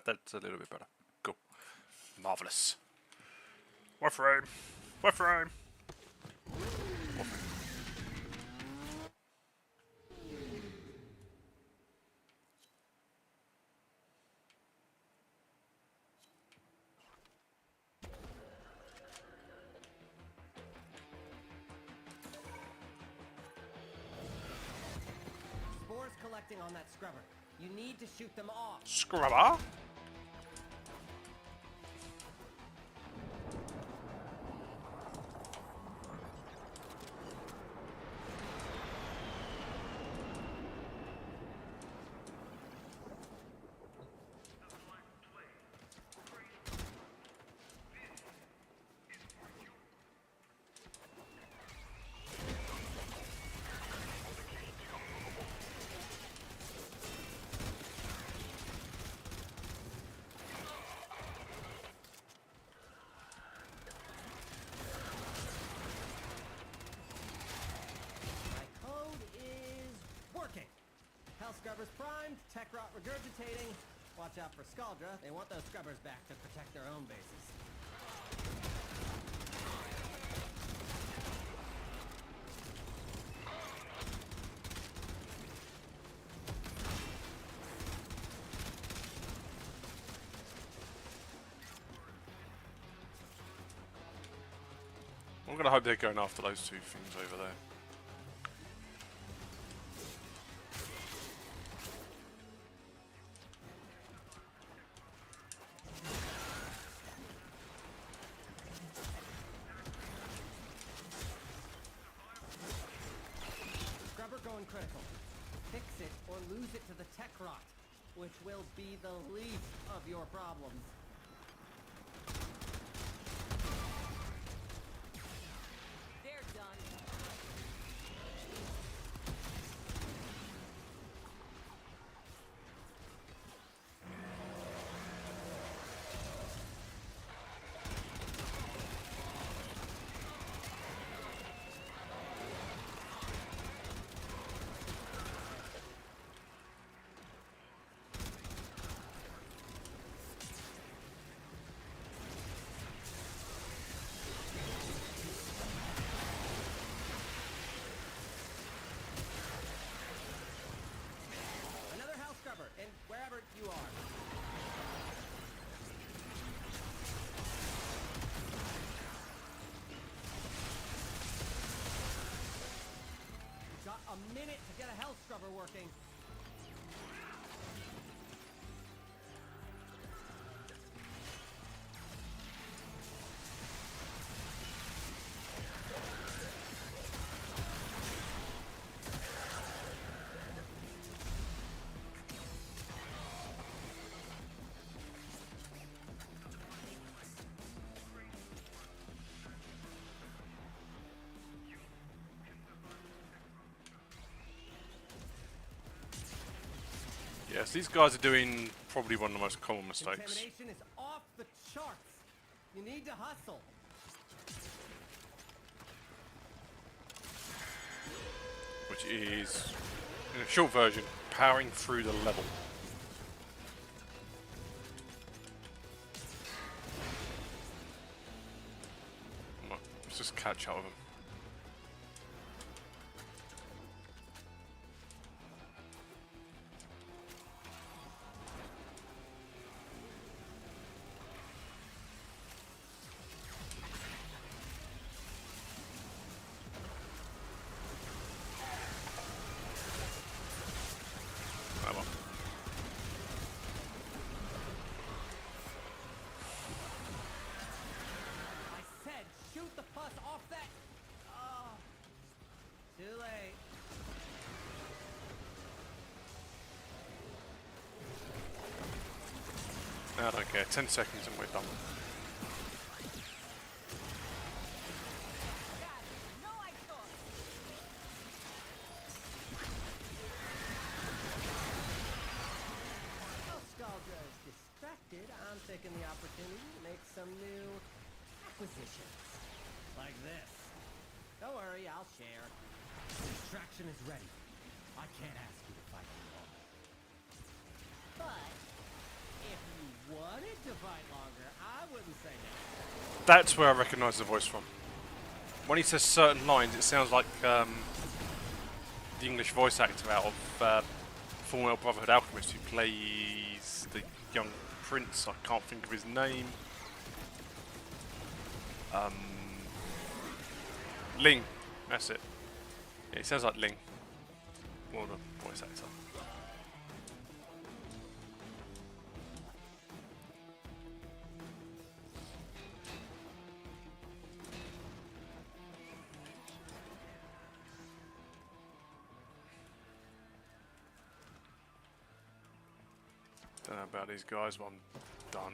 That's a little bit better. Cool. Marvelous. Warframe. Warframe. Spores collecting on that scrubber. You need to shoot them off. Scrubber? Scrubbers primed, tech rot regurgitating. Watch out for Scaldra. They want those scrubbers back to protect their own bases. I'm gonna hope they're going after those two things over there. Going critical. Fix it or lose it to the tech rot, which will be the least of your problems. They're done. And wherever you are. You've got a minute to get a health scrubber working. Yes, these guys are doing probably one of the most common mistakes. Contamination is off the charts. You need to hustle. Which is, in a short version, powering through the level. Let's just catch up with them. Too late. I don't care. 10 seconds and we're done. I'm taking the opportunity to make some new acquisitions. Like this. Don't worry, I'll share. Distraction is ready. I can't ask you to fight any longer. But if you wanted to fight longer, I wouldn't say no. That's where I recognise the voice from. When he says certain lines, it sounds like the English voice actor out of Fullmetal Brotherhood Alchemist who plays the young prince. I can't think of his name. Ling. That's it. Yeah, it sounds like Ling. Well, the voice actor. Don't know about these guys, but I'm done.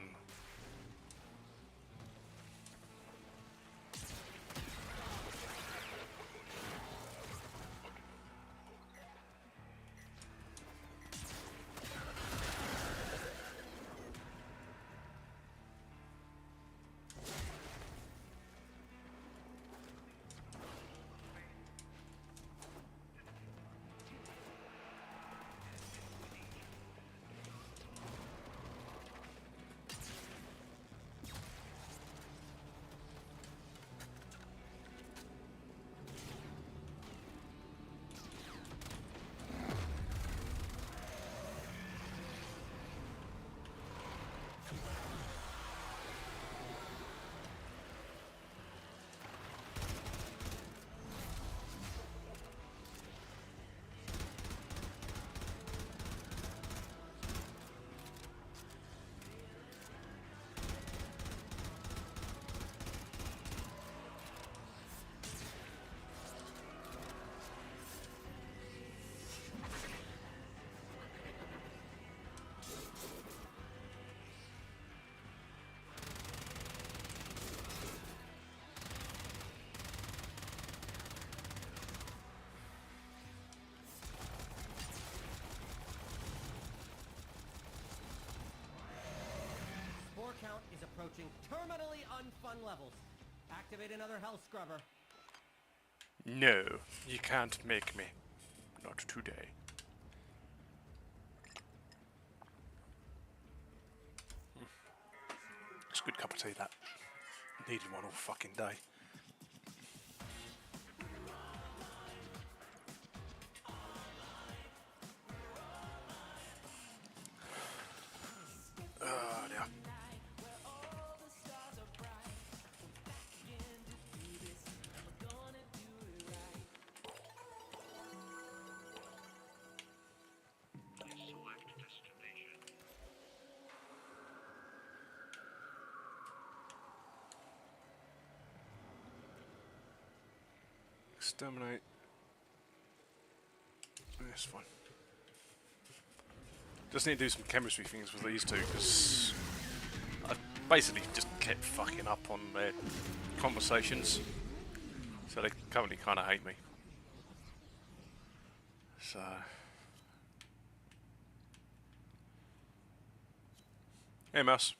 Spore count is approaching terminally unfun levels. Activate another health scrubber. No, you can't make me. Not today. It's a good cup of tea, that. Needed one all fucking day. Oh, dear. Exterminate this one. Just need to do some chemistry things with these two because I basically just kept fucking up on their conversations, so they currently kind of hate me. So hey, mouse.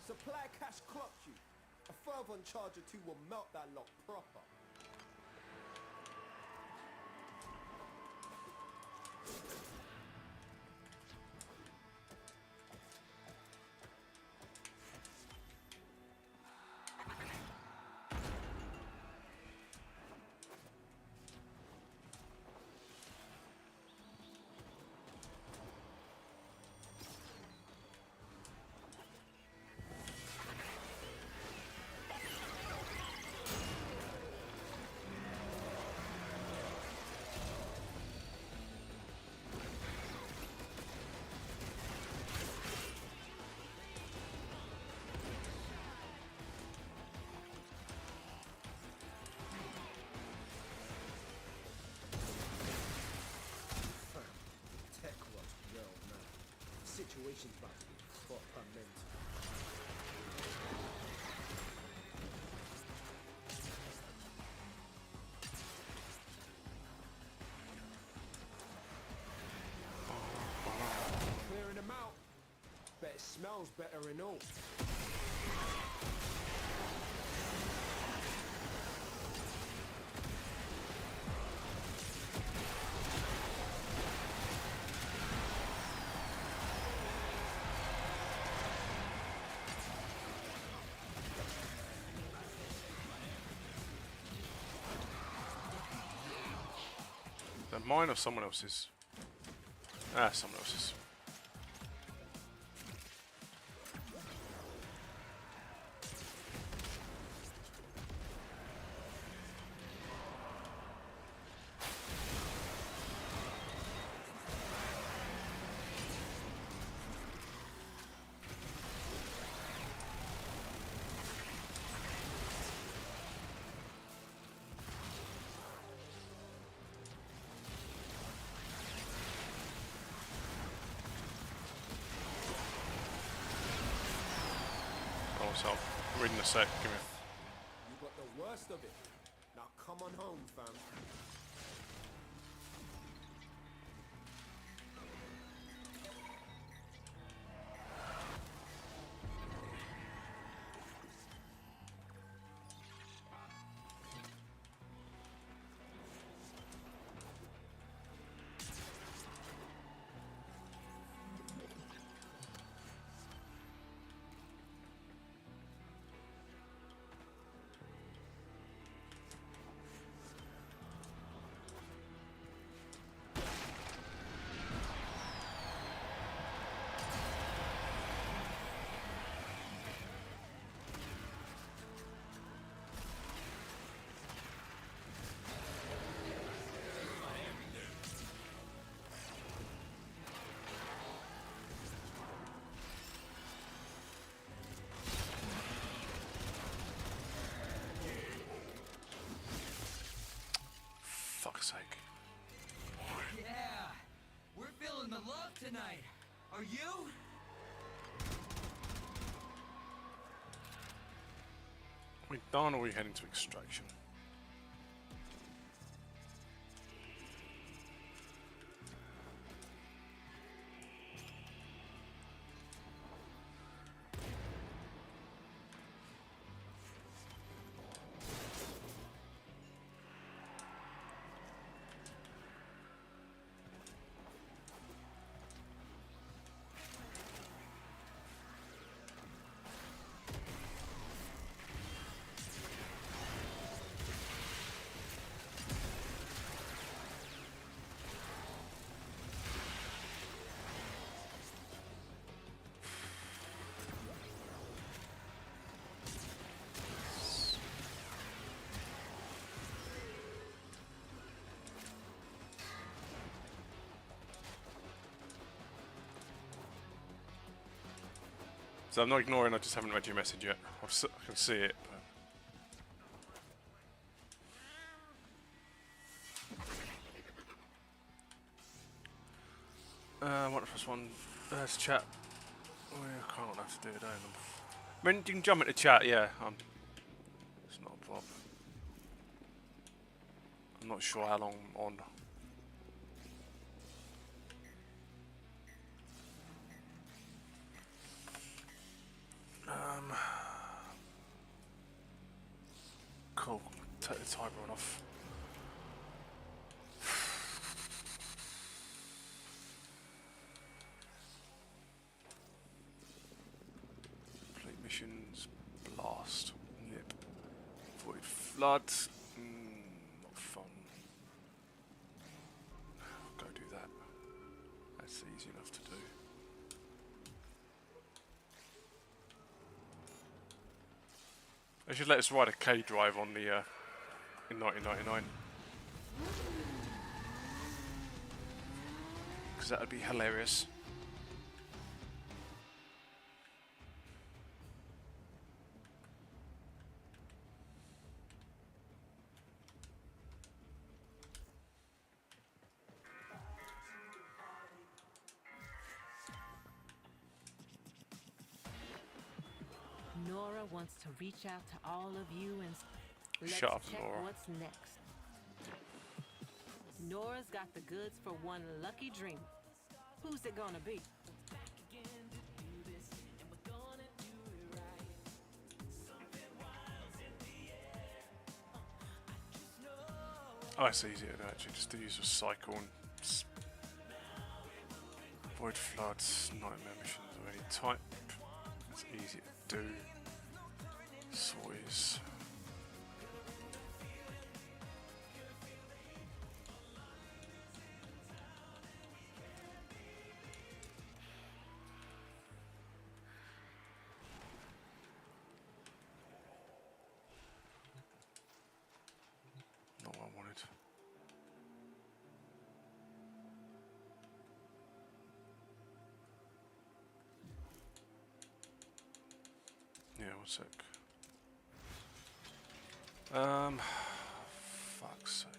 Supply cash clocked you. A further on charge or two will melt that lot proper. Situation's about to be proper mental. smells better and all. Mine or someone else's? Ah, someone else's. So I'll read in a sec. Give me. You got the worst of it. Now come on home, fam. Fuck's sake. Yeah, we're feeling the love tonight. Are you? Are we done or are we heading to extraction? So I'm not ignoring, I just haven't read your message yet. I can see it. What the first one? There's chat. Oh, yeah, I can't have to do it, don't I? I mean, you can jump into chat, yeah. It's not a problem. I'm not sure how long I'm on. Cool. Take the timer on off. Complete missions. Blast. Nip. Void flood. Not fun. Go do that. That's easy enough to do. They should let us ride a K drive on the in 1999, because that would be hilarious. Nora wants to reach out to all of you and let's Shut up, check Nora. what's next. Nora's got the goods for one lucky dreamer. Who's it gonna be? Oh, it's easier to actually just to use a cycle and void floods, nightmare missions of any type. It's easy to do. So it is. Not what I wanted. Yeah, one sec. Fuck's sake.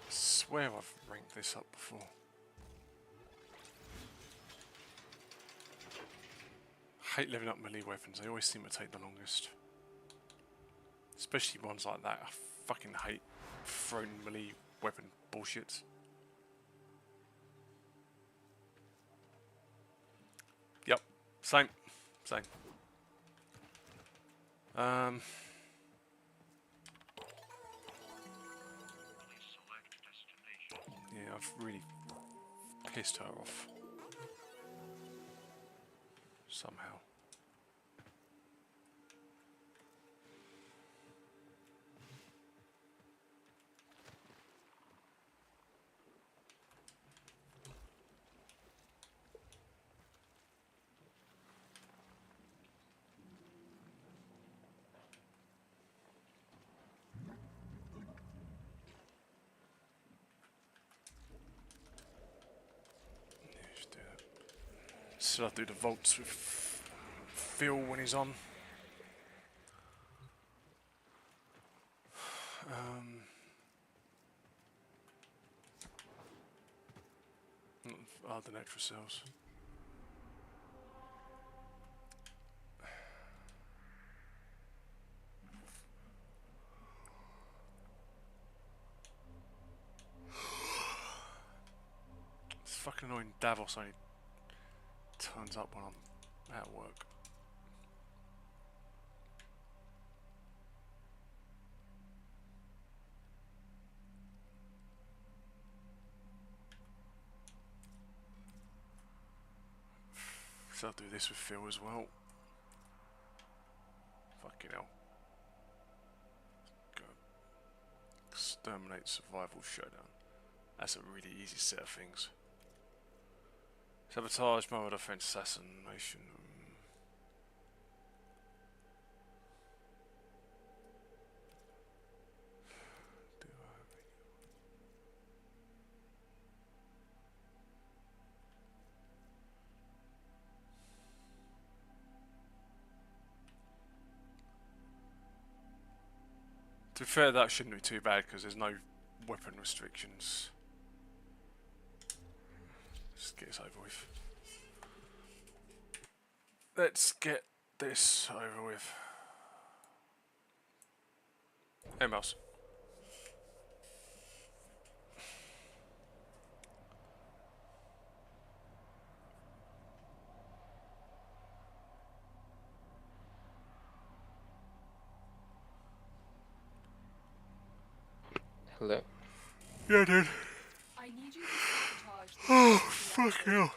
I swear I've ranked this up before. I hate leveling up melee weapons, they always seem to take the longest. Especially ones like that. I fucking hate thrown melee weapon bullshit. Yep, same. Yeah, I've really pissed her off. Somehow. Still have to do the vaults with Phil when he's on. The natural cells. It's fucking annoying. Davos only turns up when I'm at work. So I'll do this with Phil as well. Fucking hell. Go. Exterminate survival showdown. That's a really easy set of things. Sabotage, mobile defense, assassination. To be fair, that shouldn't be too bad because there's no weapon restrictions. Just get this over with. Let's get this over with. Hey, mouse. Hello. Yeah, dude. I need you to sabotage the Oh, fuck hell.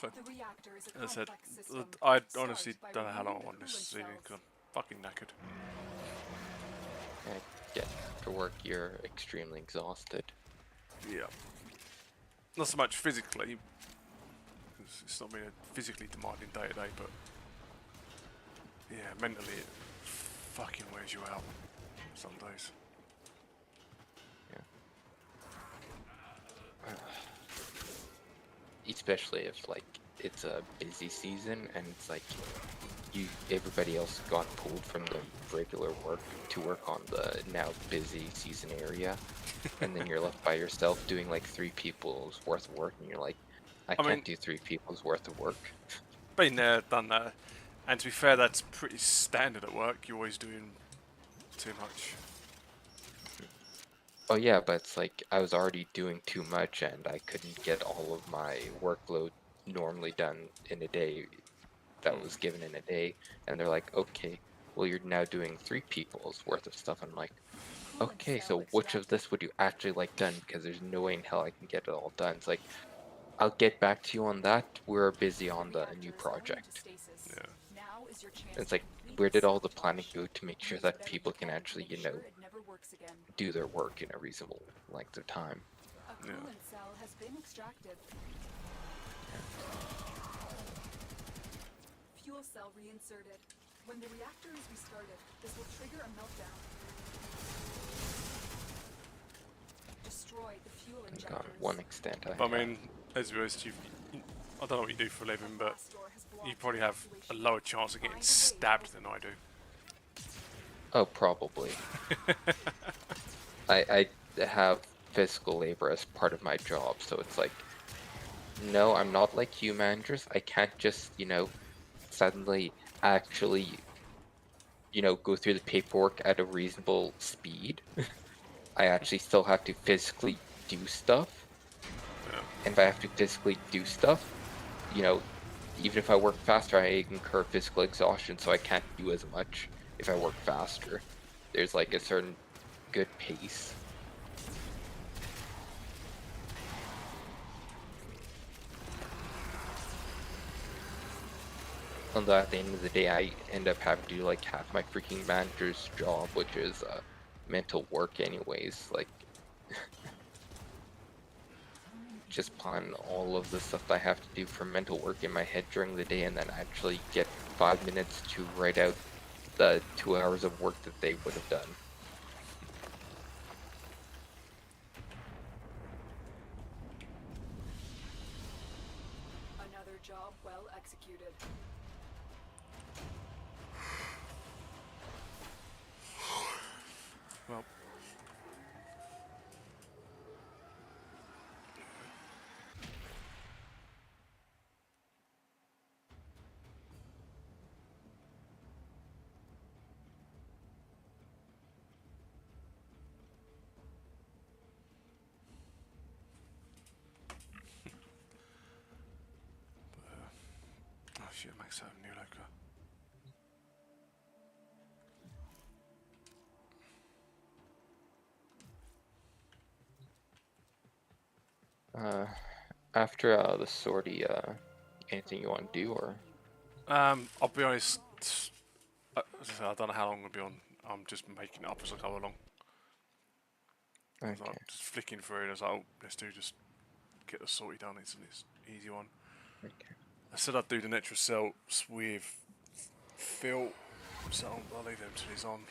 The reactor is a As I said, complex system. I Start honestly by don't know how long I removing want the this coolant evening cells. because I'm fucking knackered. Get to work, you're extremely exhausted. Yeah. Not so much physically, 'cause it's not been a physically demanding day to day, but yeah, mentally it fucking wears you out some days. Especially if like it's a busy season and it's like everybody else got pulled from the regular work to work on the now busy season area, and then you're left by yourself doing like 3 people's worth of work, and you're like, I mean, can't do 3 people's worth of work. Been there, done that, and to be fair, that's pretty standard at work. You're always doing too much. Oh yeah, but it's like I was already doing too much and I couldn't get all of my workload normally done in a day that was given in a day, and they're like, okay, well you're now doing 3 people's worth of stuff. I'm like, okay, so which of this would you actually like done? Because there's no way in hell I can get it all done. It's like, I'll get back to you on that. We're busy on the new project. Yeah. Now is your chance It's to like, complete where the did all the sabotage. planning go to make sure Use that whatever people you can to actually, make you know, sure it never works again. do their work in a reasonable length of time? A coolant cell has been extracted. Fuel cell reinserted. When the reactor is restarted, this will trigger a meltdown. Destroy the fuel God, injectors. one extent I I have. mean, as you I don't know what you do for a living, but Blast door has blocked you probably have a evacuation. lower chance of getting Find a way stabbed to than I do. Oh, probably. I have physical labor as part of my job, so it's like, no, I'm not like you managers. I can't just, you know, suddenly actually, you know, go through the paperwork at a reasonable speed. I actually still have to physically do stuff. Yeah. And if I have to physically do stuff, you know, even if I work faster, I incur physical exhaustion, so I can't do as much if I work faster. There's like a certain good pace. Although at the end of the day, I end up having to do like half my freaking manager's job, which is mental work anyways. Like, just plan all of the stuff I have to do for mental work in my head during the day, and then actually get 5 minutes to write out the 2 hours of work that they would have done. Another job well executed. Well, oh shit, Max out new loco. After the sortie, anything you want to do, or? I'll be honest. I don't know how long I'll be on. I'm just making it up as I go along. I was Okay. like, just flicking through it. I was like, oh, let's just get the sortie done. It's an easy one. Okay. I said I'd do the natural cells with Phil, so I'll leave him till he's on.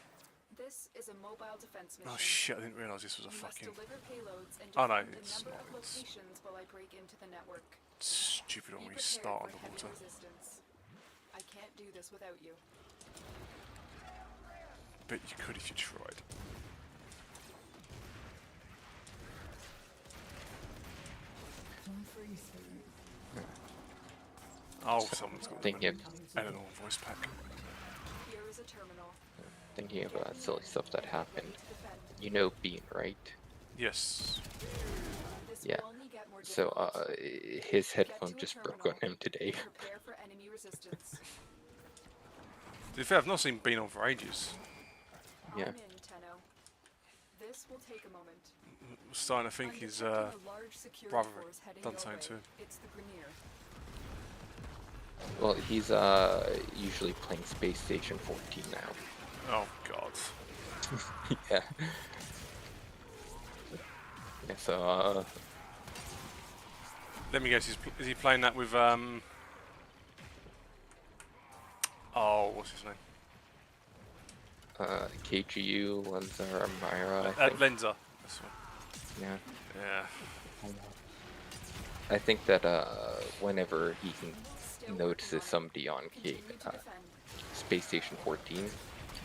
This is a mobile defense mission. Oh shit! I didn't realise this was a You must fucking deliver payloads and Oh, no, defend it's a number not, of it's- locations while I break into the network. stupid Be when we prepared start for heavy underwater. resistance. I can't do this without you. Bet you could if you tried. Oh, someone's got Thinking of, Eleanor voice pack. Here is a terminal. thinking of silly stuff that happened. Defend. You know Bean, right? Yes. This Yeah. will only get more So, difficult. his Get headphone to a just broke terminal on him today. and prepare for enemy resistance. To be fair, I've not seen Bean on for ages. Yeah. I'm in, Tenno. This will take a moment. I'm starting to think I'm his detecting a large security brother force heading done your something way. too. It's the Grenier. Well, he's usually playing Space Station 14 now. Oh god. Yeah. Yeah, so, Let me guess, is he playing that with, oh, what's his name? KGU, Lenza, Myra, I think. Lenza. That's one. Yeah. Yeah. I think that, whenever he notices somebody on Space Station 14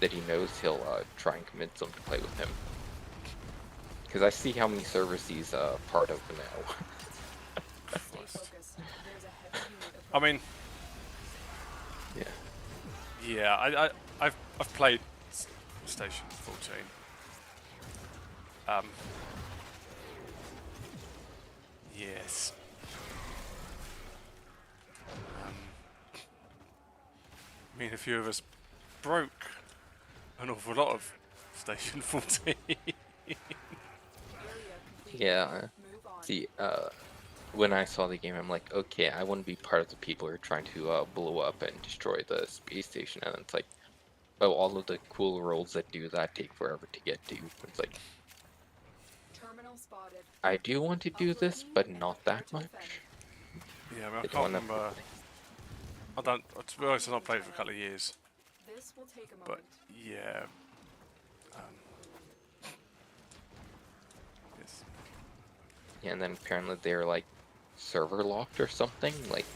that he knows, he'll, try and convince them to play with him. Because I see how many servers he's, part of now. I mean, Yeah. yeah, I've played Station 14. Yes. I mean, a few of us broke an awful lot of Station 14. Yeah. See, when I saw the game, I'm like, okay, I want to be part of the people who are trying to blow up and destroy the space station. And it's like, oh, all of the cool roles that do that take forever to get to. It's like, Terminal spotted. I do want to do this, but not that much. Yeah, I mean, I It's can't one of remember. To be honest, I've not played it for a couple of years. This will take a But moment. yeah. Yes. Yeah, and then apparently they're like server locked or something. Like,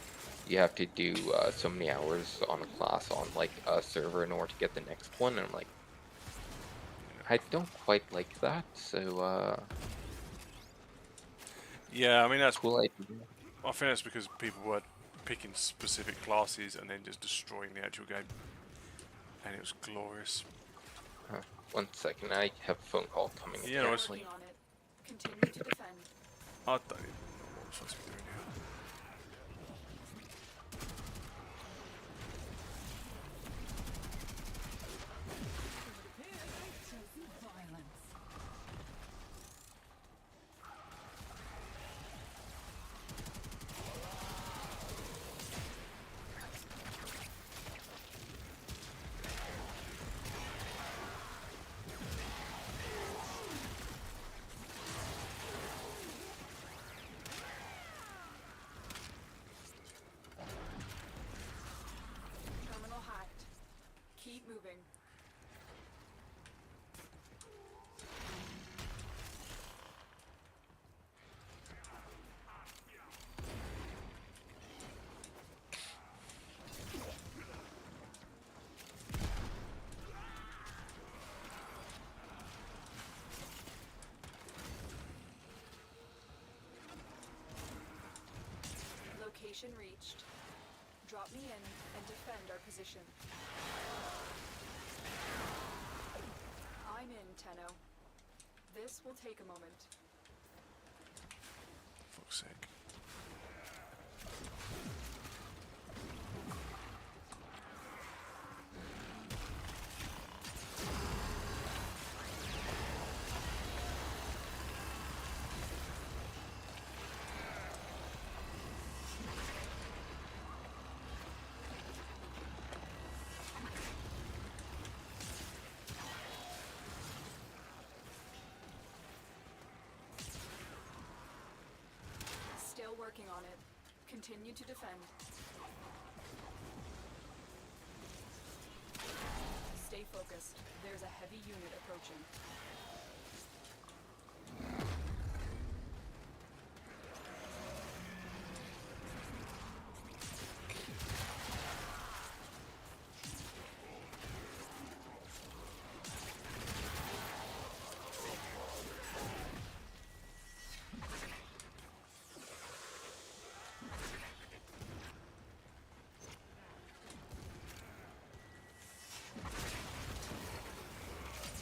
you have to do so many hours on a class on like a server in order to get the next one. And I'm like, I don't quite like that. So Yeah, I mean, that's. cool idea. I think that's because people were picking specific classes and then just destroying the actual game. And it was glorious. One second, I have a phone call coming in. Yeah, no, it's- apparently. Working on it. Continue to defend. I don't even know what I'm supposed to be doing here. Terminal hacked. Keep moving. Location reached. Drop me in and defend our position. I'm in, Tenno. This will take a moment. For fuck's sake. Still working on it. Continue to defend. Stay focused. There's a heavy unit approaching.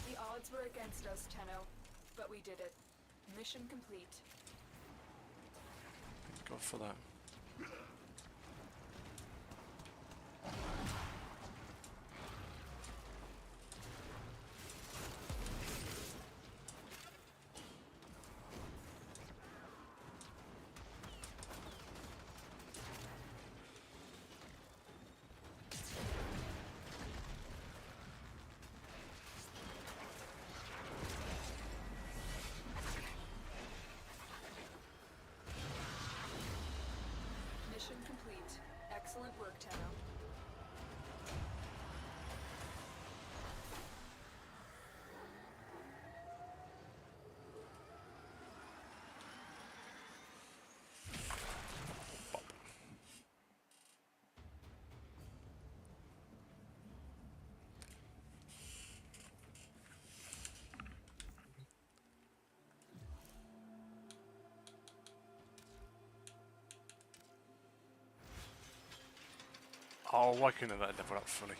The odds were against us, Tenno, but we did it. Mission complete. Thank God for that. Excellent work, Tenno. Oh, why couldn't that level up fully?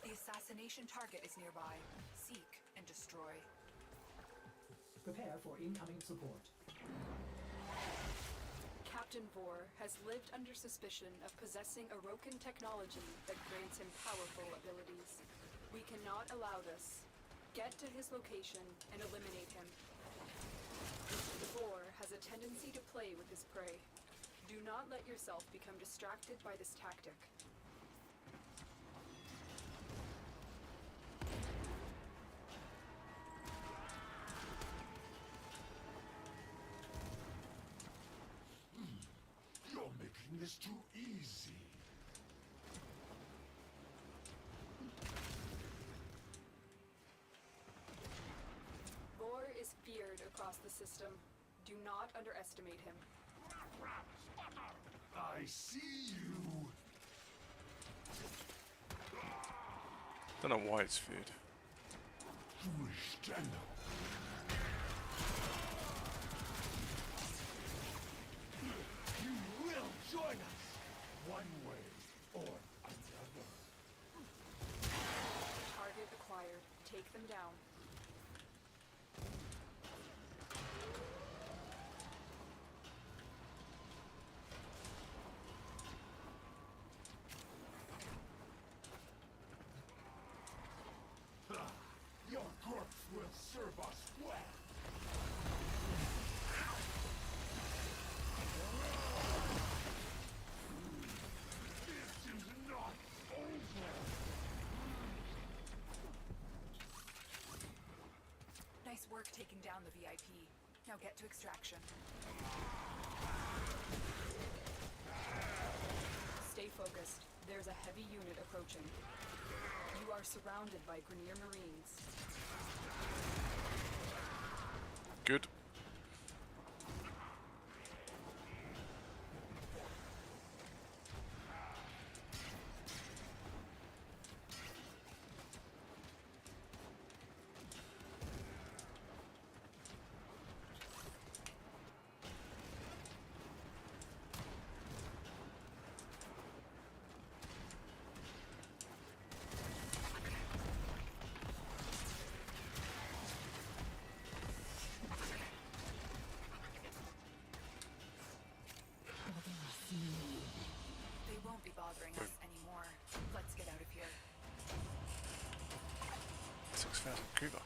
The assassination target is nearby. Seek and destroy. Prepare for incoming support. Captain Vor has lived under suspicion of possessing Orokin technology that grants him powerful abilities. We cannot allow this. Get to his location and eliminate him. Vor has a tendency to play with his prey. Do not let yourself become distracted by this tactic. You're making this too easy. Vor is feared across the system. Do not underestimate him. I see you. Don't know why it's feared. Foolish Tenno. You will join us, one way or another. Target acquired. Take them down. Your corpse will serve us well. This is not over. Nice work taking down the VIP. Now get to extraction. Stay focused. There's a heavy unit approaching. You are surrounded by Grineer Marines. Good. They won't be bothering us anymore. Let's get out of here. 6,000 Kuba.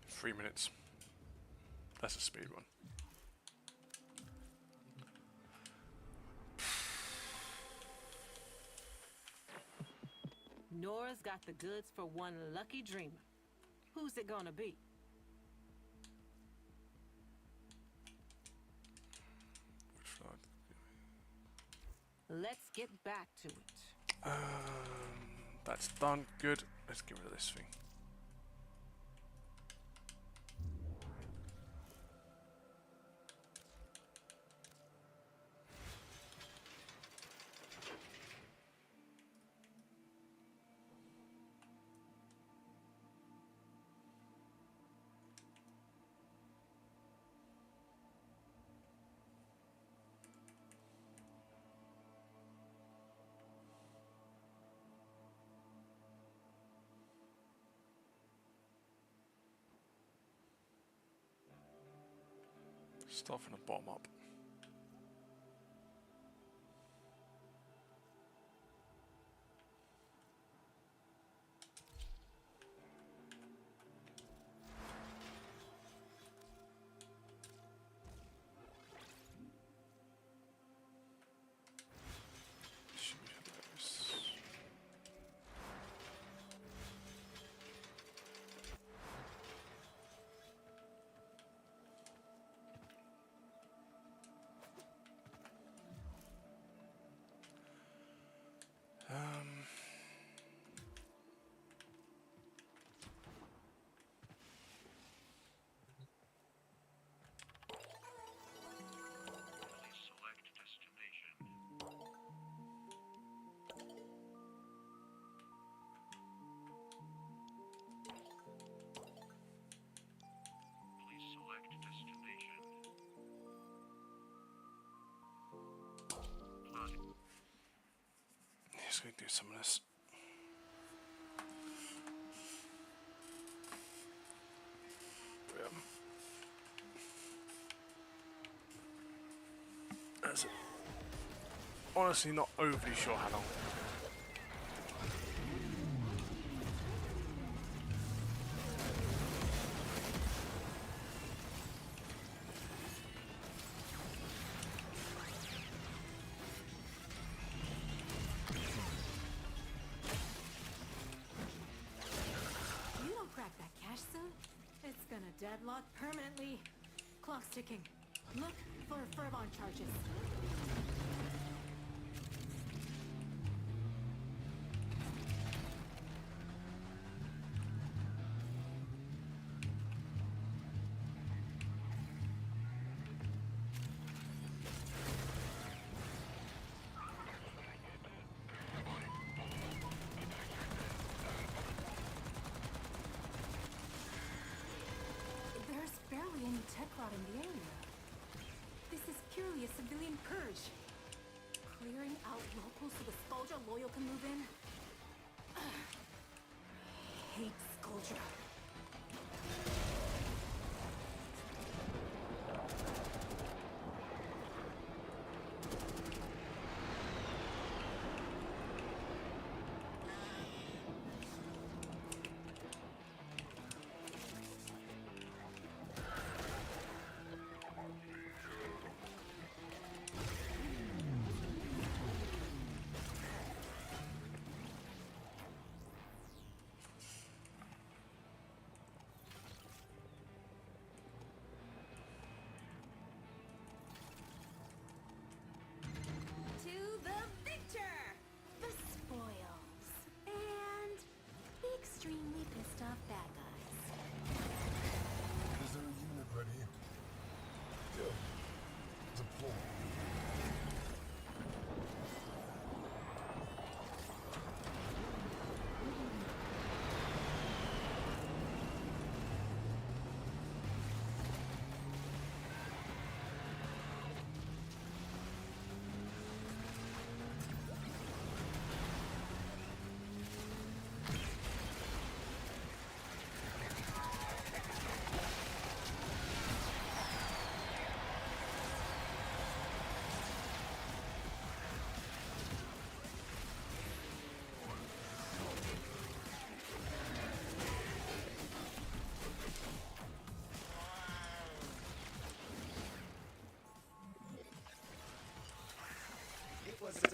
Three minutes. That's a speed run. Nora's got the goods for one lucky dreamer. Who's it gonna be? Let's get back to it. That's done. Good. Let's get rid of this thing. Start from the bottom up. Should we have those? Just gonna do some of this. That's it. Honestly, not overly sure how long. You don't crack that cache soon, it's gonna deadlock permanently. Clock's ticking. Look for Furbon charges. There's barely any tech rot in the area. This is purely a civilian purge. Clearing out locals so the Skuldra loyal can move in? I hate Skuldra. Extremely pissed off bad guys. Is there a unit ready? Yeah. Deploy.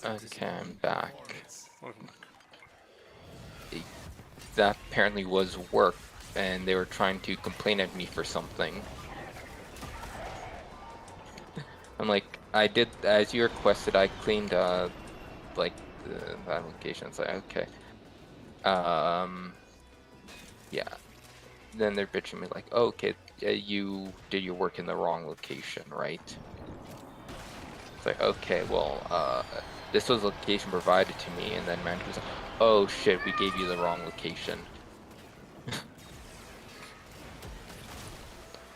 Okay, I'm back. Welcome back. That apparently was work, and they were trying to complain at me for something. I'm like, I did as you requested. I cleaned like that location. It's like, okay, yeah. Then they're bitching me like, oh, okay, you did your work in the wrong location, right? It's like, okay, well, this was the location provided to me, and then manager was like, oh shit, we gave you the wrong location.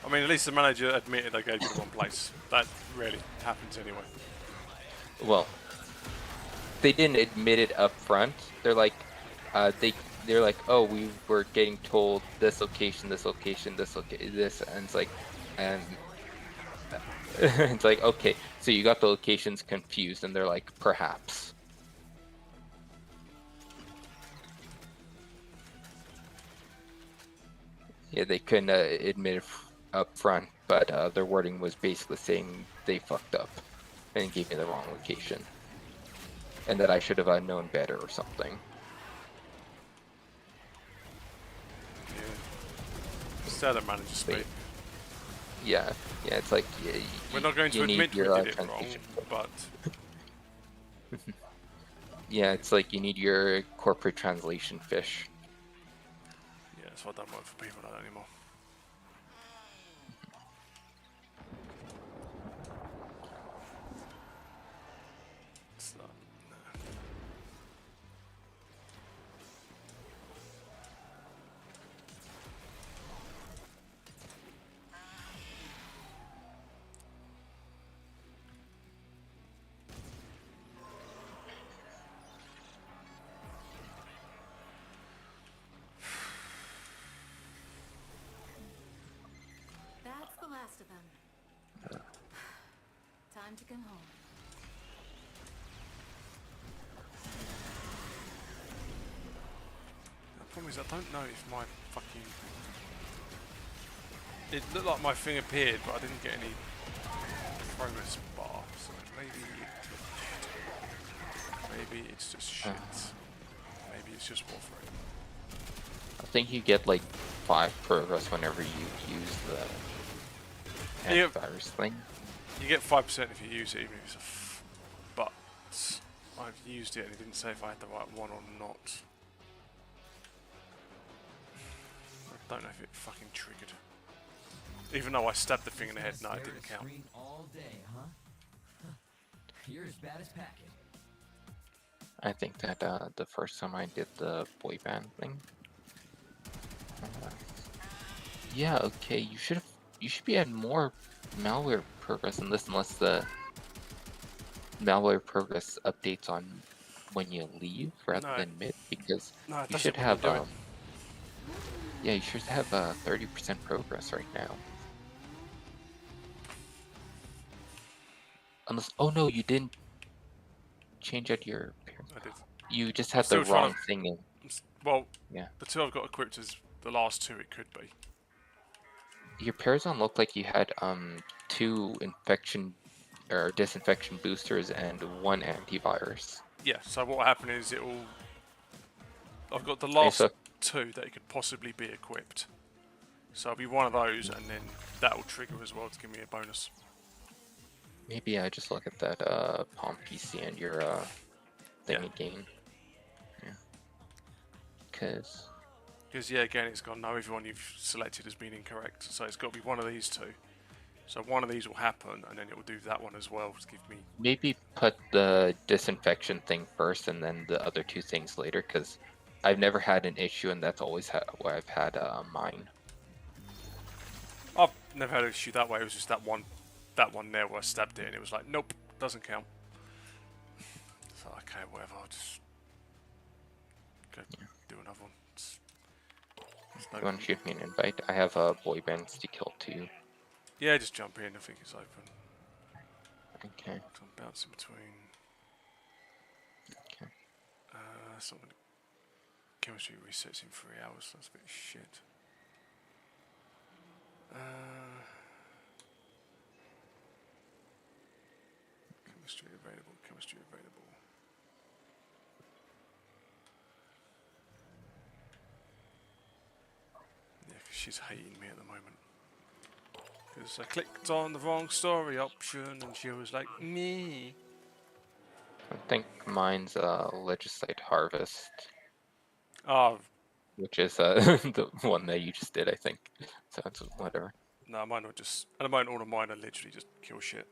I mean, at least the manager admitted I gave you the wrong place. That rarely happens anyway. Well, they didn't admit it up front. They're like, they're like, oh, we were getting told this location, this location, this, and it's like, and It's like, okay, so you got the locations confused, and they're like, perhaps. Yeah, they couldn't admit it up front, but their wording was basically saying they fucked up and gave me the wrong location, and that I should have known better or something. Yeah. Still don't manage to speak. Yeah, it's like We're not going to admit we did it wrong, but yeah, it's like you need your corporate translation fish. yeah, so I don't work for people like that anymore. So, no. That's the last of them. Time to come home. The problem is I don't know if my fucking... It looked like my thing appeared, but I didn't get any progress bar, so maybe it's just shit. Maybe it's just Warframe. I think you get like 5 progress whenever you use the Yeah. antivirus thing. You get 5% if you use it, even if it's a but I've used it and it didn't say if I had the right one or not. I don't know if it fucking triggered. Even though I stabbed the thing in the head, no, it didn't count. Screen all day, huh? You're as bad as packing. I think that the first time I did the boy band thing. Yeah, okay, you should be adding more malware progress in this, unless the malware progress updates on when you leave rather than mid, because No, it you does should it when have you do it. yeah, you should have 30% progress right now. Unless, oh no, you didn't change out your I did. You just I'm had the still trying wrong thing in. Well, Yeah. the two I've got equipped as the last two it could be. Your Parazone looked like you had 2 infection or disinfection boosters and 1 antivirus. Yeah, so what will happen is I've got the Okay, last so 2 that it could possibly be equipped. So it'll be one of those and then that will trigger as well to give me a bonus. maybe I just look at that Palm PC and your thing again. Yeah. Because yeah, again, it's gone, no, everyone you've selected has been incorrect. So it's got to be one of these 2. So one of these will happen, and then it will do that one as well to give me... maybe put the disinfection thing first and then the other 2 things later, because I've never had an issue, and that's always where I've had mine. I've never had an issue that way. It was just that one there where I stabbed it, and it was like, nope, doesn't count. So, okay, whatever, I'll just go do another one. You want to shoot me an invite? I have a boy bands to kill too. Yeah, just jump in. I think it's open. Okay. So I'm bouncing between. Okay. Something. Chemistry resets in 3 hours. That's a bit shit. Chemistry available. Chemistry available. Yeah, because she's hating me at the moment. Because I clicked on the wrong story option and she was like, me. I think mine's Legislate Harvest, Oh, which is the one that you just did, I think. So it's whatever. no, mine are just. At the moment, all of mine are literally just kill shit.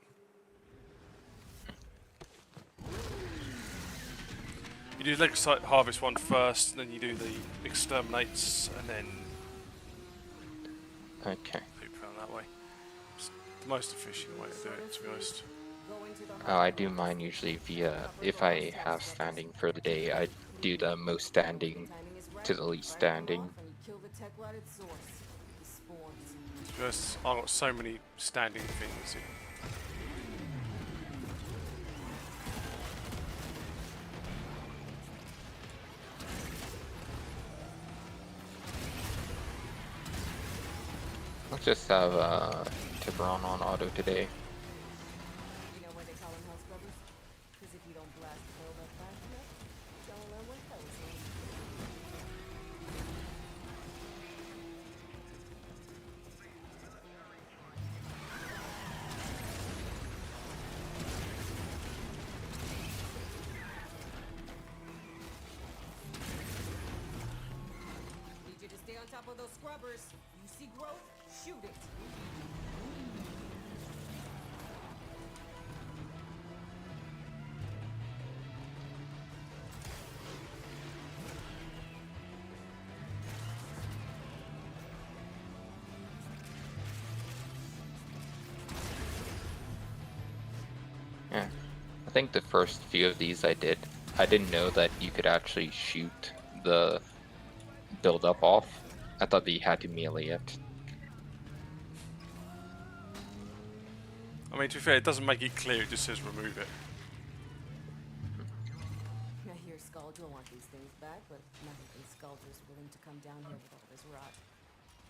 You do the Legislate Harvest one first, then you do the Exterminates, and then Okay. poop around that way. It's the most efficient way to do it, to be honest. Oh, I do mine usually via, if I have standing for the day, I do the most standing to the least standing. To be honest, I've got so many standing things, it Let's just have Tiburon on auto today. You know why they call them hell scrubbers? Because if you don't blast the build up fast enough, you're gonna learn what hell is like. Need you to stay on top of those scrubbers. You see growth? Shoot it. Yeah, I think the first few of these I didn't know that you could actually shoot the build up off. I thought that you had to melee it. I mean, to be fair, it doesn't make it clear, it just says remove it. I hear Skuldra want these things back, but not even Skuldra's willing to come down here with all this rot.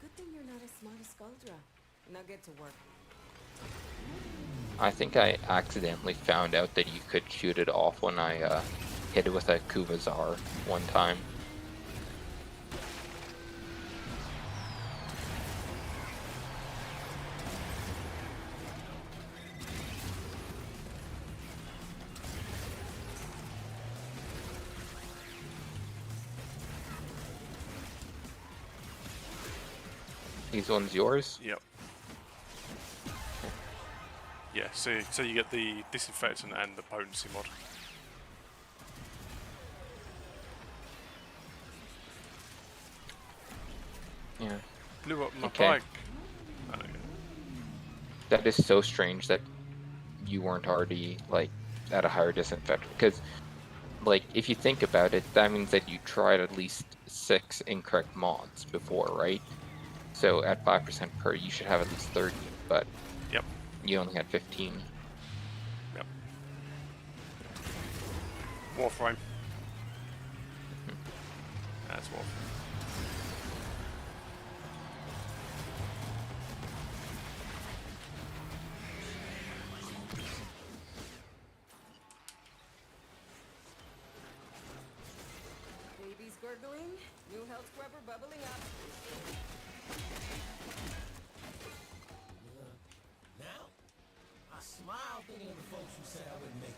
Good thing you're not as smart as Skuldra. Now get to work. I think I accidentally found out that you could shoot it off when I hit it with a Kuvazar one time. These ones yours? Yep. Yeah, so you get the disinfectant and the potency mod. Yeah. Blew up my Okay. bike. Oh, yeah. That is so strange that you weren't already like at a higher disinfectant, because like if you think about it, that means that you tried at least 6 incorrect mods before, right? So at 5% per, you should have at least 30, but Yep. you only had 15. Yep. Warframe. That's Warframe. Baby's gurgling, new health scrubber bubbling up. Now, I smile thinking of the folks who said I wouldn't make it.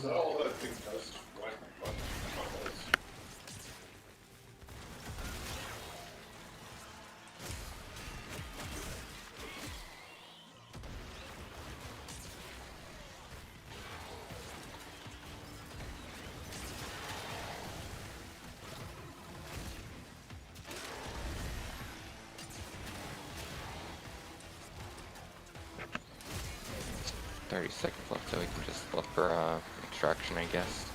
So all that thing does is wipe my butt. It's 30 seconds left, so we can just look for extraction, I guess.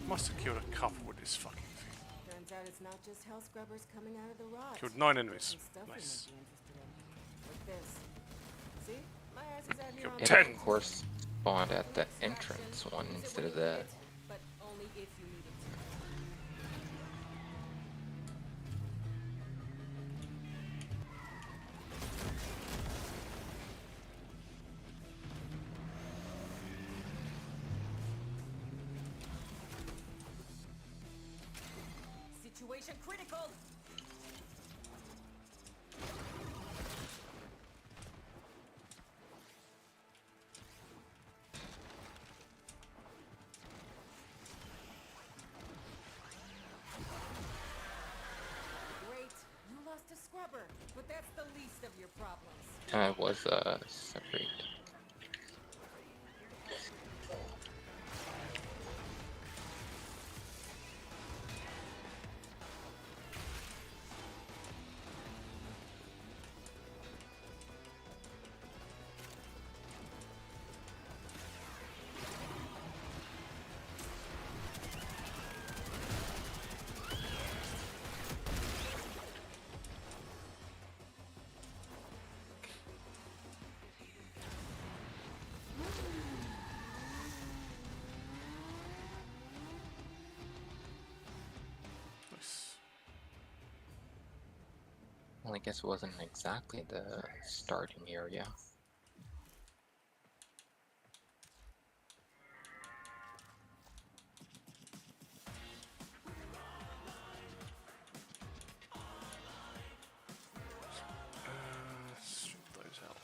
Must have killed a couple with this fucking thing. Turns out it's not just hell scrubbers coming out of the rot. Killed 9 enemies. Some stuff Nice. you might be interested in. Like this. See? My ass is out here on Killed Yeah, 10. of course. spawned at the entrance one instead of the. But only if you need it to. Situation critical. Great, you lost a scrubber, but that's the least of your problems. I was separate. Nice. Well, I guess it wasn't exactly the starting area. Strip those out.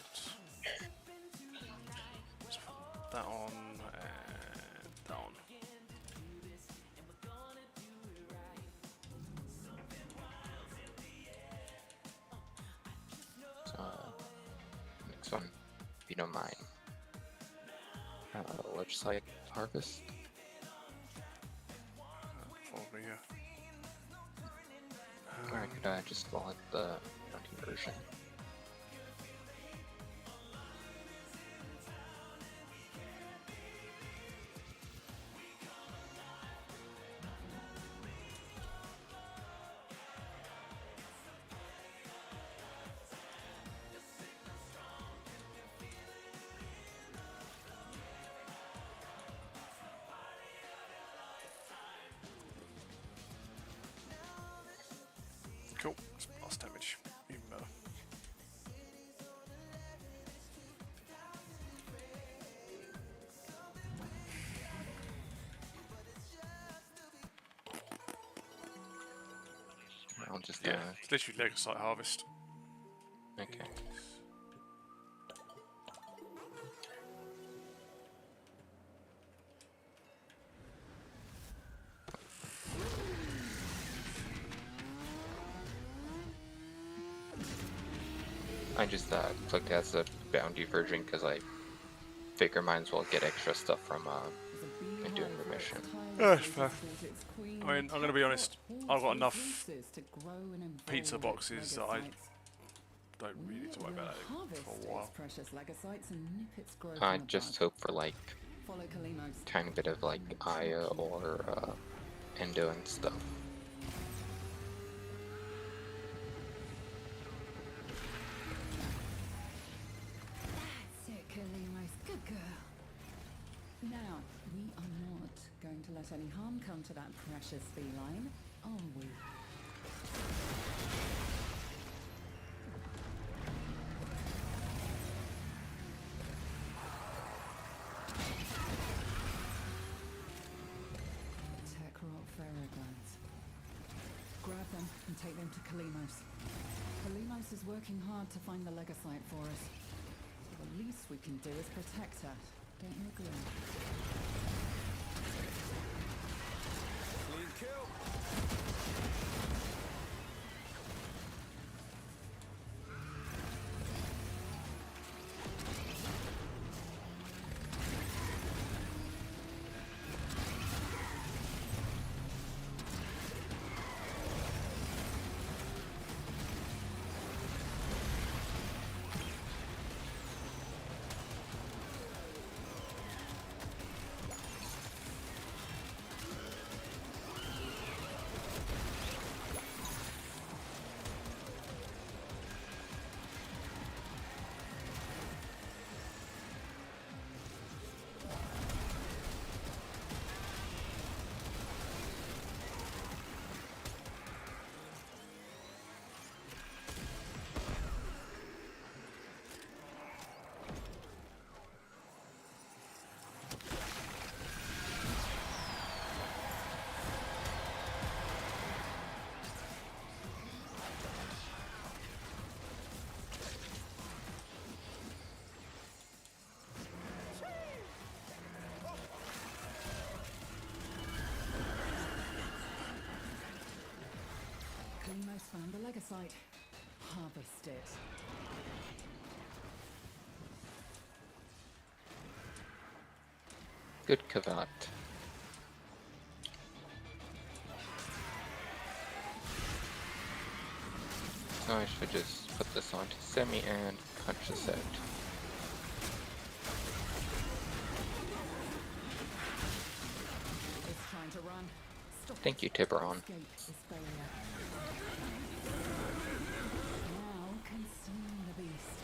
Let's put that on and that on. So, next one, if you don't mind. Legislate harvest. Probably, yeah. Or I could just call it the mounting version. Cool. That's blast damage. Even better. I'll just Yeah, it's literally Lego site harvest. okay. I just clicked as a bounty version because I figure might as well get extra stuff from doing the mission. That's fair. I mean, I'm going to be honest, I've got enough pizza boxes that I don't really need to worry about that for a while. I just hope for like tiny bit of like Aya or Endo and stuff. That's it, Kalimos. Good girl. Now, we are not going to let any harm come to that precious feline, are we? Techrot ferroglands. Grab them and take them to Kalimos. Kalimos is working hard to find the Legasite for us. The least we can do is protect her. Don't you agree? Clean kill. almost found the Legasite. Harvest it. Good cavat. So I should just put this onto semi and punch this out. It's trying to run. Stop Thank you, it. Tiburon. Escape this failure. Now consume the beast.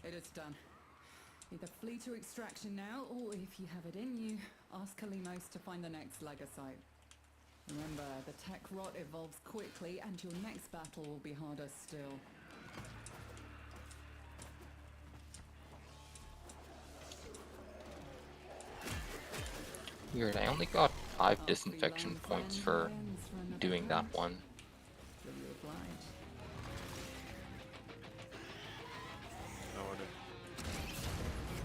It is done. Either flee to extraction now, or if you have it in you, ask Kalimos to find the next Legasite. Remember, the tech rot evolves quickly, and your next battle will be harder still. Weird, I only got 5 disinfection points for doing that one. Will you oblige? No idea.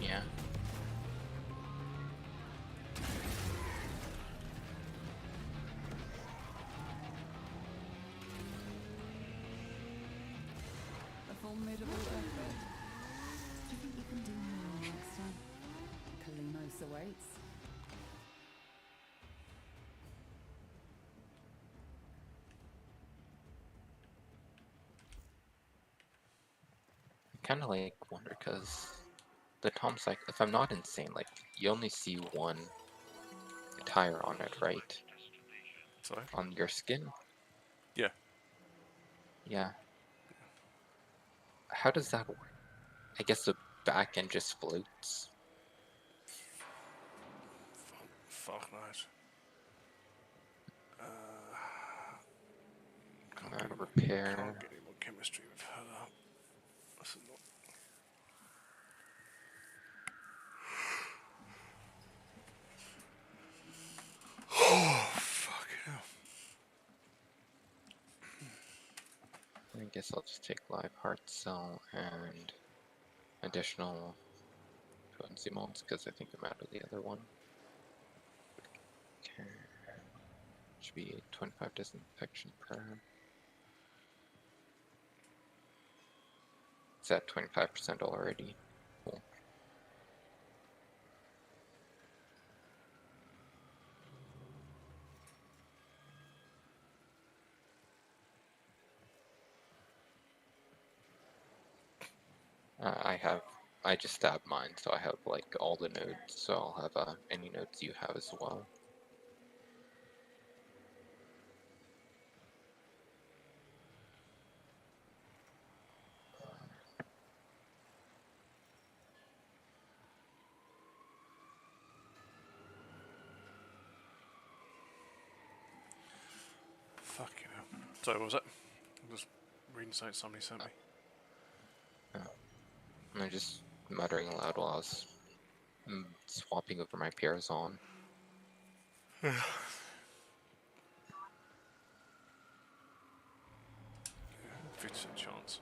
Yeah. A formidable effort. Do you think you can do more next time? Kalimos awaits. Kind of like wonder because the Tom cycle, if I'm not insane, like you only see one tire on it, right? Sorry? On your skin? Yeah. Yeah. How does that work? I guess the back end just floats. Fuck knows. Repair. Can't get any more chemistry with her. That's not. Oh, fucking hell. I guess I'll just take live heart cell and additional potency molds because I think I'm out of the other one. Okay. Should be 25 disinfection per. It's at 25% already. Cool. I just stabbed mine, so I have like all the nodes, so I'll have any nodes you have as well. Fucking hell. Sorry, what was that? I'm just reading something somebody sent me. I'm just muttering aloud while I was swapping over my pairs on. 50% chance.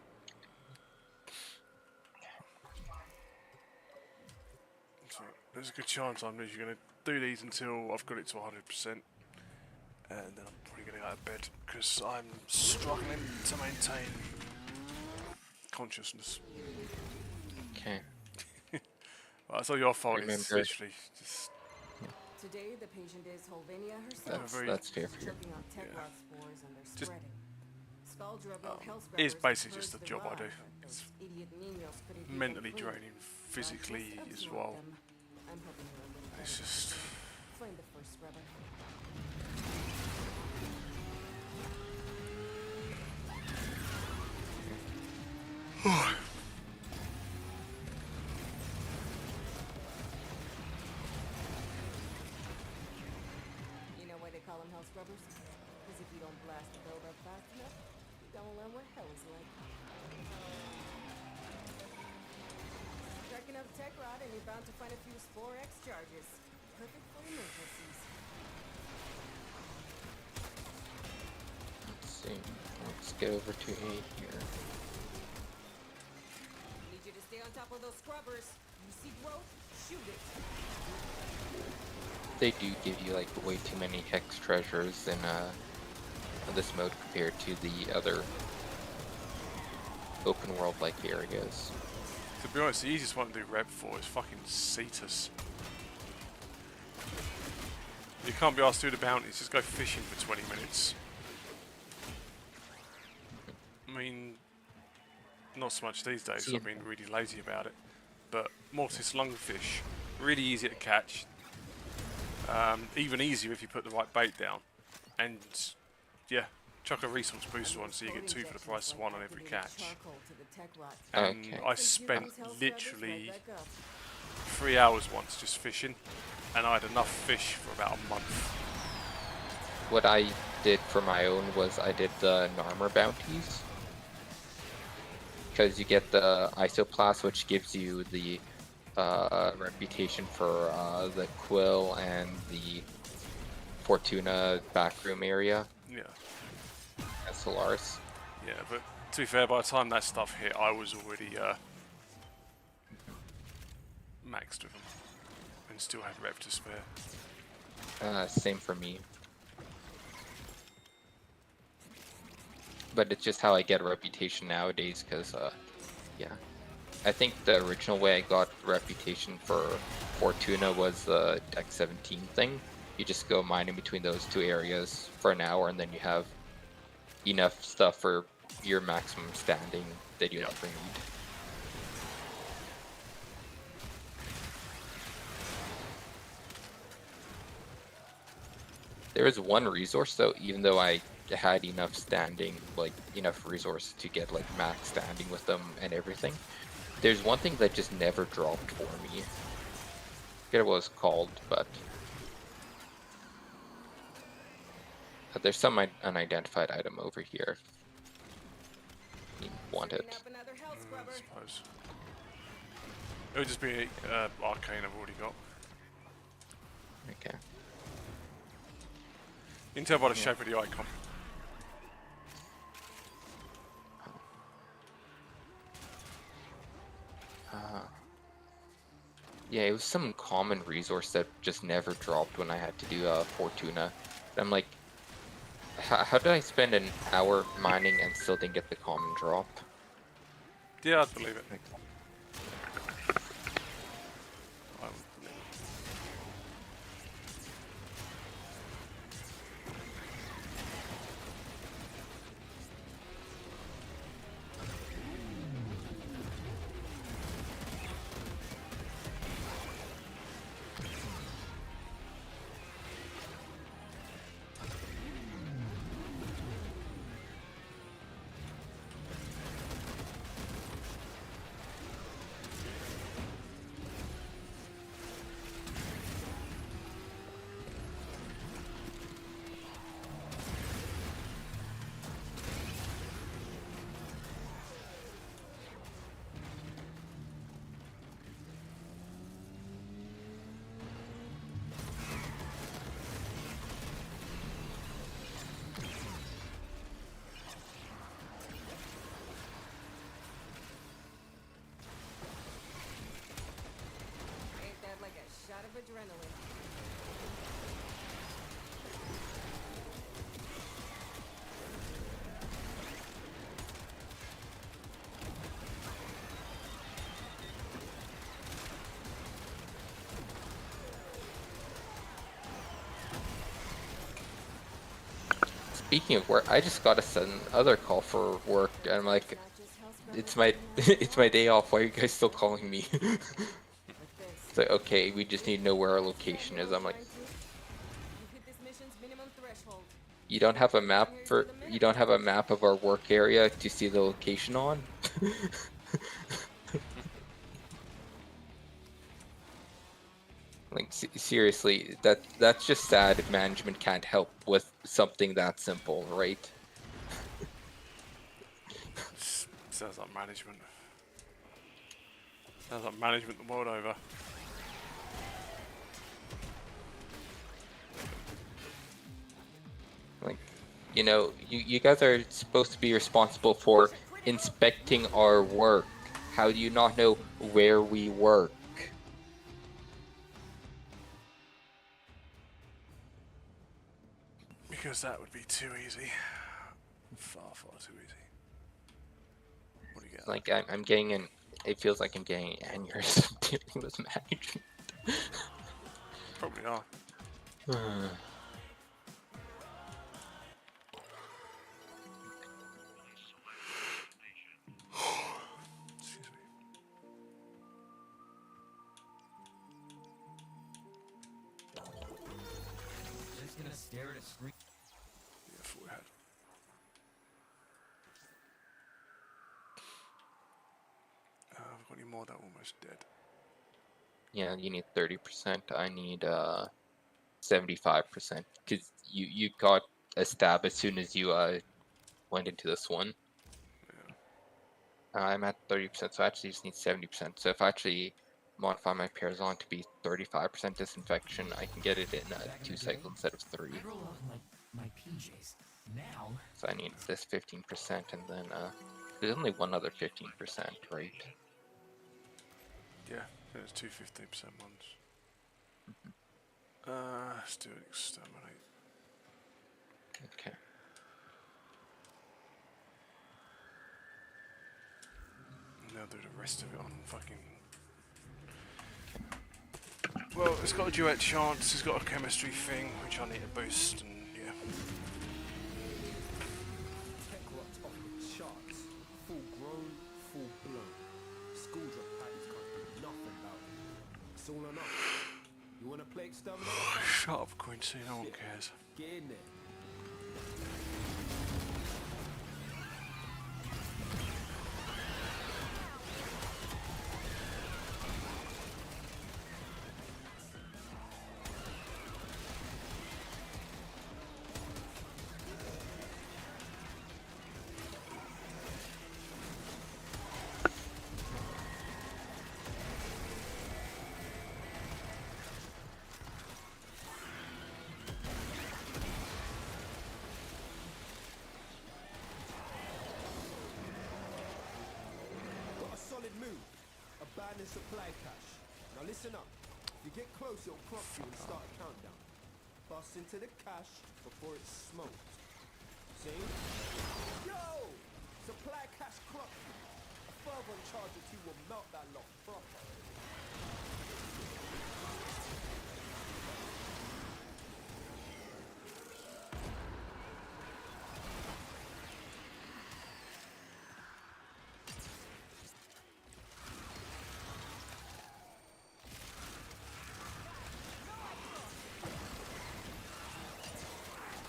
So there's a good chance I'm literally going to do these until I've got it to 100%. And then I'm probably going to go to bed because I'm struggling to maintain consciousness. Okay. Well, it's all your fault. Remember. It's literally just. Today, the patient is Holvenia herself. That's fair for you. Choking on Techrot spores and they're Just- spreading. Scaldra built hell It's scrubbers to basically purge just the the job I rot, do. but It's those idiot Ninos couldn't keep them mentally clean. draining, So I physically just as absorbed well. them. I'm hoping you're a little It's better. just. Find the first scrubber. You know why they call them hell scrubbers? Because if you don't blast the buildup fast enough, you don't learn what hell is like. Crack enough tech rod and you're bound to find a few Spore X charges. Perfect for emergencies. Let's see. Let's get over to 8 here. Need you to stay on top top of those scrubbers. You see growth? Shoot it. They do give you like way too many hex treasures in this mode compared to the other open world like areas. To be honest, the easiest one to do rep for is fucking Cetus. You can't be asked to do the bounties, just go fishing for 20 minutes. I mean, not so much these days, I've been really lazy about it. But Mortis lungfish, really easy to catch. Even easier if you put the right bait down. And yeah, chuck a resource booster on so you get 2 for the price of 1 on every catch. And I spent literally 3 hours once just fishing, and I had enough fish for about a month. What I did for my own was I did the Narmer bounties. Because you get the Isoplast, which gives you the reputation for the Quill and the Fortuna backroom area. Yeah. And Solaris. Yeah, but to be fair, by the time that stuff hit, I was already maxed with them. And still had rep to spare. Same for me. But it's just how I get a reputation nowadays, because, yeah. I think the original way I got reputation for Fortuna was the Deck 17 thing. You just go mining between those 2 areas for an hour, and then you have enough stuff for your maximum standing that you ever need. There is one resource though, even though I had enough standing, like enough resources to get like max standing with them and everything. There's one thing that just never dropped for me. I forget what it was called, but there's some unidentified item over here. You want it? I suppose. It would just be arcane I've already got. Okay. You can tell by the shape of the icon. Yeah, it was some common resource that just never dropped when I had to do Fortuna. I'm like, how did I spend an hour mining and still didn't get the common drop? Yeah, I'd believe it. Shot of adrenaline. Speaking of work, I just got another call for work, and I'm like, it's my it's my day off. Why are you guys still calling me? It's like, okay, we just need to know where our location is. I'm like, you don't have a map of our work area to see the location on? Like seriously, that's just sad if management can't help with something that simple, right? Sounds like management. Sounds like management the world over. Like, you know, you guys are supposed to be responsible for inspecting our work. How do you not know where we work? Because that would be too easy. Far, far too easy. What do you get? Like I'm getting an. It feels like I'm getting an aneurysm dealing with management. Probably are. Excuse me. Just gonna stare at a screen. Yeah, I thought we had. I've got any more that are almost dead. Yeah, you need 30%. I need 75% because you got a stab as soon as you went into this one. Yeah. I'm at 30%, so I actually just need 70%. So if I actually modify my pairs on to be 35% disinfection, I can get it in 2 cycles instead of 3. I roll out in like my PJs. Now, So I need this 15%, and then there's only one other 15%, right? Yeah, there's 2 15% ones. Let's do an exterminate. Okay. Now do the rest of it on fucking. Well, it's got a duet chance, it's got a chemistry thing, which I need to boost, and yeah. Tech rocked off the charts. Full grown, full blown. School drop patterns can't do nothing about it. It's all or nothing. You wanna play exterminator? Shut up, Quincy, no one cares. Get in there. Got a solid move. Abandon supply cache. Now listen up. If you get close, it'll prompt you and start a countdown. Bust into the cache before it's smoked. See? Yo! Supply cache clocked you. A fervent charge or two will melt that lot proper.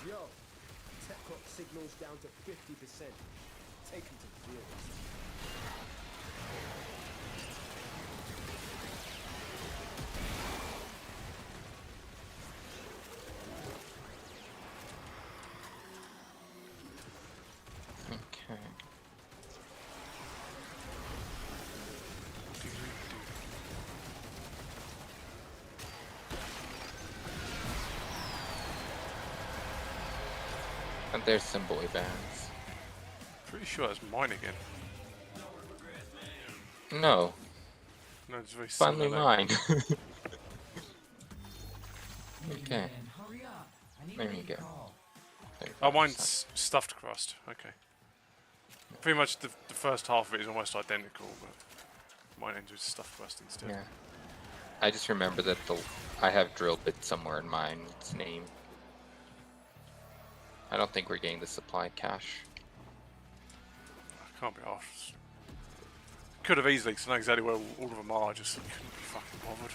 Yo, tech clock signals down to 50%. Take him to the real. Okay. And there's some boy bands. Pretty sure that's mine again. No, No, it's very finally similar. mine. Okay, man, hurry up. I need there to you make a go. call. 35%. Oh, mine's stuffed crust. Okay. Pretty much the first half of it is almost identical, but mine ends with stuffed crust instead. Yeah. I just remember that I have drill bit somewhere in mine's name. I don't think we're getting the supply cache. I can't be arsed. Could have easily, because I know exactly where all of them are, just couldn't be fucking bothered.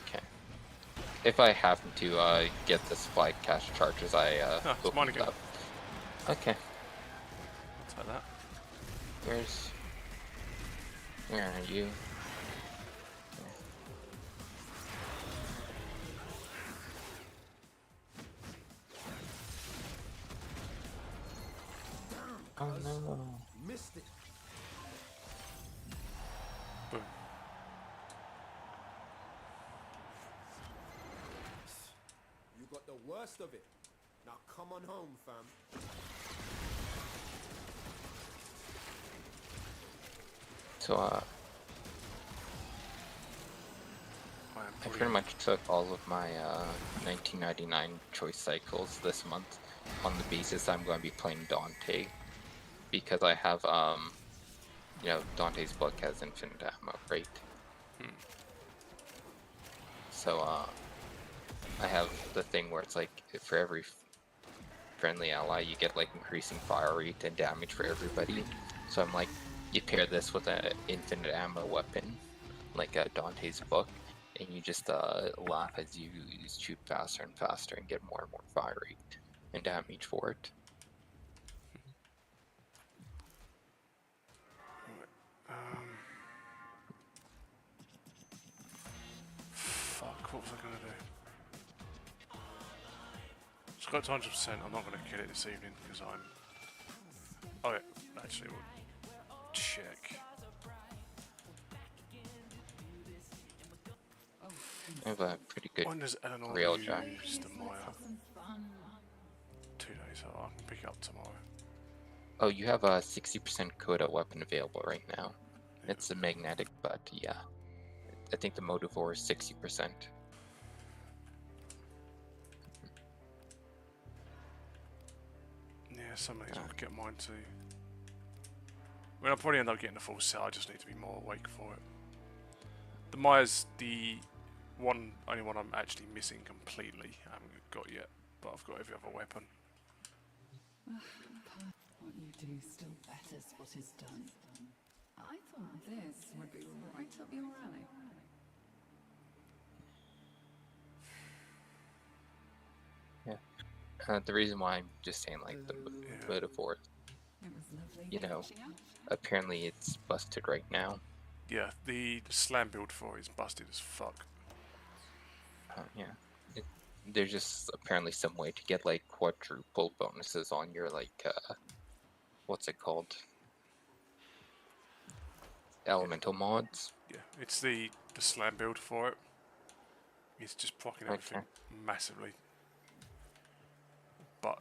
Okay. If I happen to get the supply cache charges, I Ah, will it's mine pick again. up. Okay. Let's like that. Where are you? Oh no. Missed it. Boom. You got the worst of it. Now come on home, fam. So I am I pretty brilliant. much took all of my 1999 choice cycles this month on the basis I'm going to be playing Dante, because I have you know, Dante's book has infinite ammo, right? So I have the thing where it's like for every friendly ally you get like increasing fire rate and damage for everybody. So I'm like, you pair this with an infinite ammo weapon like Dante's book, and you just laugh as you shoot faster and faster and get more and more fire rate and damage for it. Fuck, what was I gonna do? It's got to 100%. I'm not gonna kill it this evening because I'm. Oh yeah, actually, we'll check. I have a pretty good When does Eleanor railjack. use the Maya? 2 days, so I can pick it up tomorrow. Oh, you have a 60% Coda weapon available right now. It's a magnetic, but yeah. I think the Motivore is 60%. Yeah, some of these I'll get mine too. I mean, I'll probably end up getting the full set, I just need to be more awake for it. The Maya's the only one I'm actually missing completely. I haven't got yet, but I've got every other weapon. What you do still betters what is done. I thought this would be right up your alley. Yeah. The reason why I'm just saying like the Motivore, It was lovely you know, catching up. apparently it's busted right now. Yeah, the slam build for it is busted as fuck. Yeah. There's just apparently some way to get like quadruple bonuses on your like what's it called? Elemental mods. Yeah, it's the slam build for it. It's just proccing everything massively. But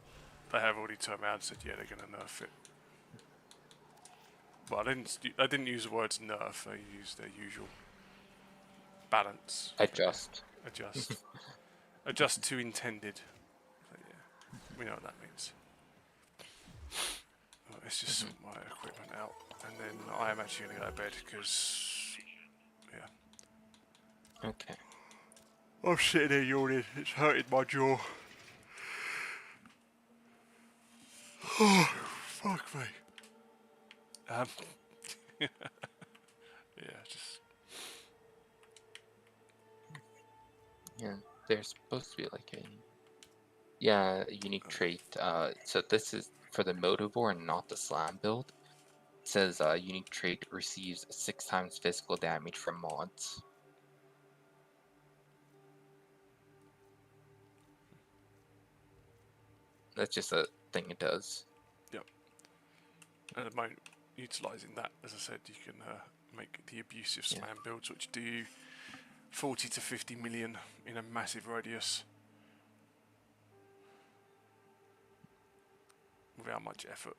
they have already turned around and said, yeah, they're going to nerf it. But I didn't use the words nerf, I used their usual balance. Adjust. Adjust to intended. So, yeah, we know what that means. Right, let's just sort my equipment out. And then I am actually going to go to bed because, yeah. Okay. I'm sitting there yawning. It's hurting my jaw. Oh, fuck me. Yeah, just. Yeah, there's supposed to be like a unique trait. So this is for the Motivore and not the Slam build. It says unique trait receives 6 times physical damage from mods. That's just a thing it does. Yep. At the moment, utilising that, as I said, you can make the abusive slam builds, which do 40 to 50 million in a massive radius. Without much effort.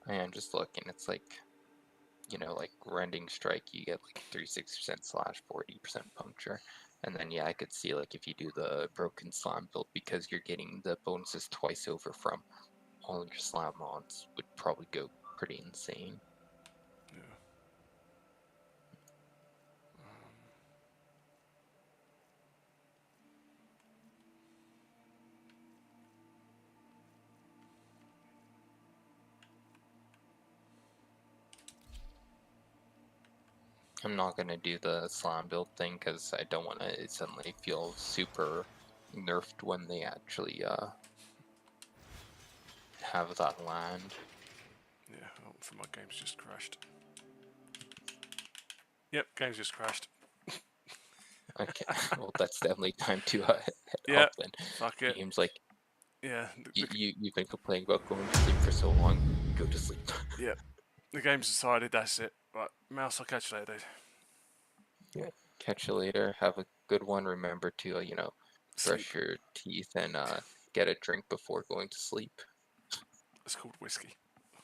I'm just looking, it's like, you know, like Rending Strike, you get like 36% slash 40% puncture. And then, yeah, I could see like if you do the Broken Slam build, because you're getting the bonuses twice over from all of your Slam mods, would probably go pretty insane. Yeah. I'm not going to do the Slam build thing because I don't want to suddenly feel super nerfed when they actually have that land. Yeah, oh, for my game's just crashed. Yep, game's just crashed. Okay, well that's definitely time to head Yeah, off then. fuck it. Game's like, Yeah, you've been complaining about going to sleep for so long, go to sleep. yeah, the game's decided, that's it. Right, Mouse, I'll catch you later, dude. Yeah, catch you later. Have a good one. Remember to, you know, brush Sleep. your teeth and get a drink before going to sleep. It's called whiskey.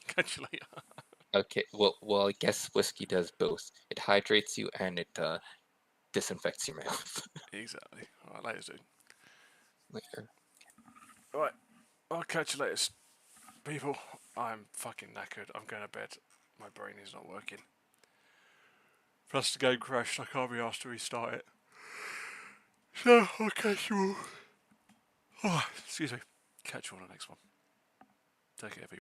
Catch you later. Okay, well, I guess whiskey does both. It hydrates you and it disinfects your mouth. Exactly. Alright, later, dude. Later. Alright, I'll catch you later, people. I'm fucking knackered. I'm going to bed. My brain is not working. Plus the game crashed. I can't be asked to restart it. So, I'll catch you all. Oh, excuse me. Catch you on the next one. Take care, people.